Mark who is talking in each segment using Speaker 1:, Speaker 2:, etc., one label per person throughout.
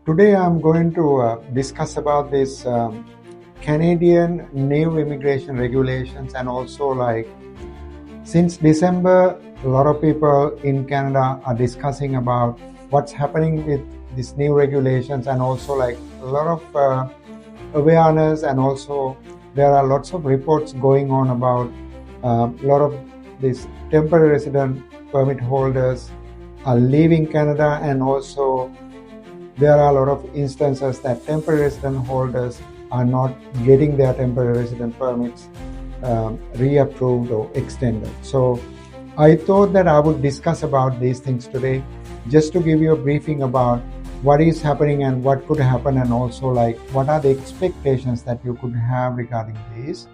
Speaker 1: Today I'm going to discuss about this Canadian new immigration regulations, and also since December, a lot of people in Canada are discussing about what's happening with these new regulations, and also a lot of awareness, and also there are lots of reports going on about a lot of these temporary resident permit holders are leaving Canada, and also there are a lot of instances that temporary resident holders are not getting their temporary resident permits reapproved or extended. So I thought that I would discuss about these things today, just to give you a briefing about what is happening and what could happen, and also what are the expectations that you could have regarding these.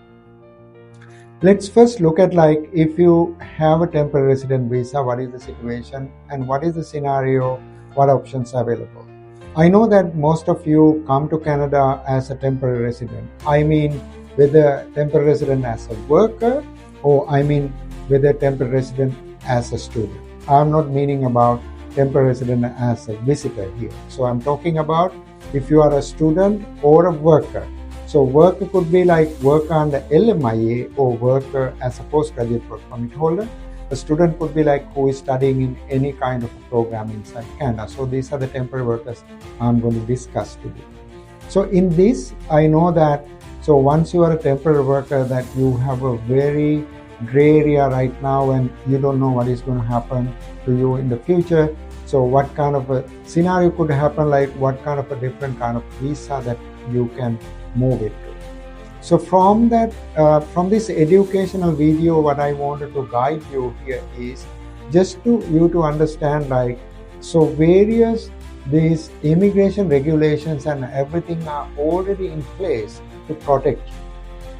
Speaker 1: Let's first look at if you have a temporary resident visa, what is the situation and what is the scenario, what options are available. I know that most of you come to Canada as a temporary resident. I mean whether temporary resident as a worker, or I mean whether temporary resident as a student. I'm not meaning about temporary resident as a visitor here. So I'm talking about if you are a student or a worker. So worker could be worker under 𝗟𝗏𝗵𝗲 or worker as a postgraduate work permit holder. A student could be who is studying in any kind of program inside Canada. So these are the temporary workers I'm going to discuss today. So in this, I know that once you are a temporary worker, that you have a very gray area right now, and you don't know what is going to happen to you in the future. So what kind of a scenario could happen, what kind of a different kind of visa that you can move it to. So from this educational video, what I wanted to guide you here is just you to understand various these immigration regulations and everything are already in place to protect you.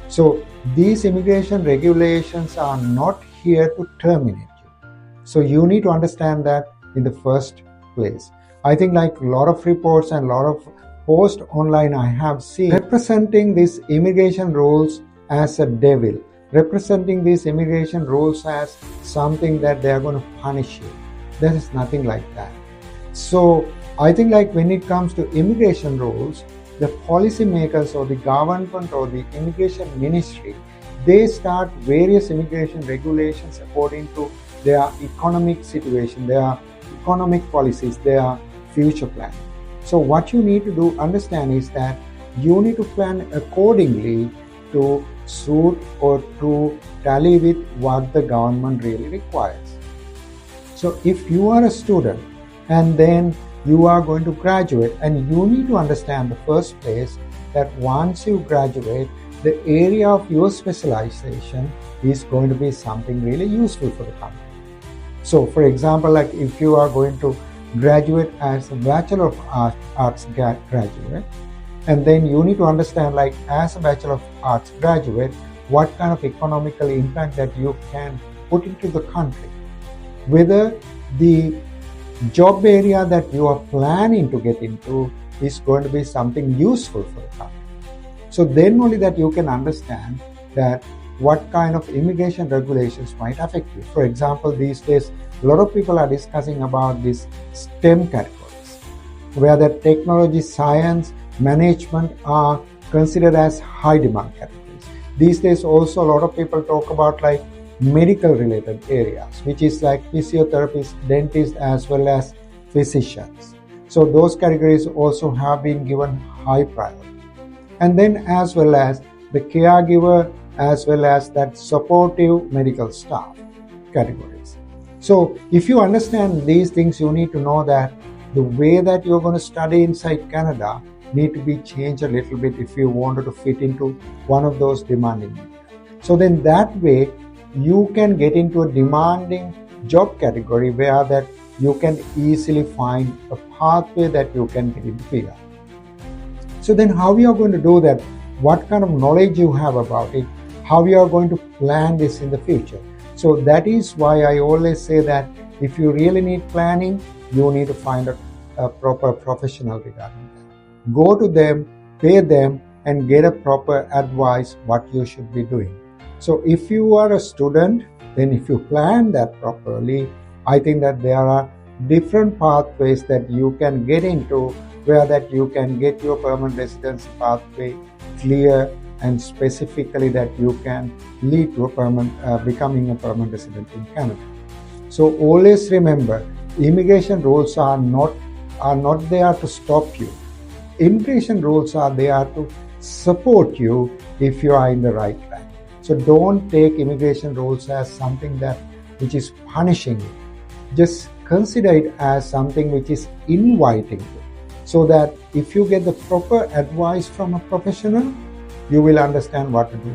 Speaker 1: So these immigration regulations are not here to terminate you. So you need to understand that in the first place. I think a lot of reports and a lot of posts online I have seen representing these immigration rules as a devil, representing these immigration rules as something that they are going to punish you. There is nothing like that. So I think when it comes to immigration rules, the policymakers or the government or the immigration ministry, they start various immigration regulations according to their economic situation, their economic policies, their future plan. So what you need to understand is that you need to plan accordingly to suit or to tally with what the government really requires. So if you are a student and then you are going to graduate, and you need to understand the first place that once you graduate, the area of your specialization is going to be something really useful for the country. So for example, if you are going to graduate as a Bachelor of Arts graduate, and then you need to understand as a Bachelor of Arts graduate, what kind of economical impact that you can put into the country, whether the job area that you are planning to get into is going to be something useful for the country. So then only that you can understand that what kind of immigration regulations might affect you. For example, these days, a lot of people are discussing about these STEM categories, where the technology, science, management are considered as high demand categories. These days also a lot of people talk about medical related areas, which is physiotherapists, dentists, as well as physicians. So those categories also have been given high priority. And then as well as the caregiver, as well as that supportive medical staff categories. So if you understand these things, you need to know that the way that you're going to study inside Canada need to be changed a little bit if you wanted to fit into one of those demanding areas. So then that way you can get into a demanding job category where that you can easily find a pathway that you can get into PR. So then how you are going to do that, what kind of knowledge you have about it, how you are going to plan this in the future. So that is why I always say that if you really need planning, you need to find a proper professional regarding that. Go to them, pay them, and get a proper advice what you should be doing. So if you are a student, then if you plan that properly, I think that there are different pathways that you can get into, where that you can get your permanent residence pathway clear, and specifically that you can lead to becoming a permanent resident in Canada. So always remember, immigration rules are not there to stop you. Immigration rules are there to support you if you are in the right track. So don't take immigration rules as something which is punishing you. Just consider it as something which is inviting you, so that if you get the proper advice from a professional, you will understand what to do.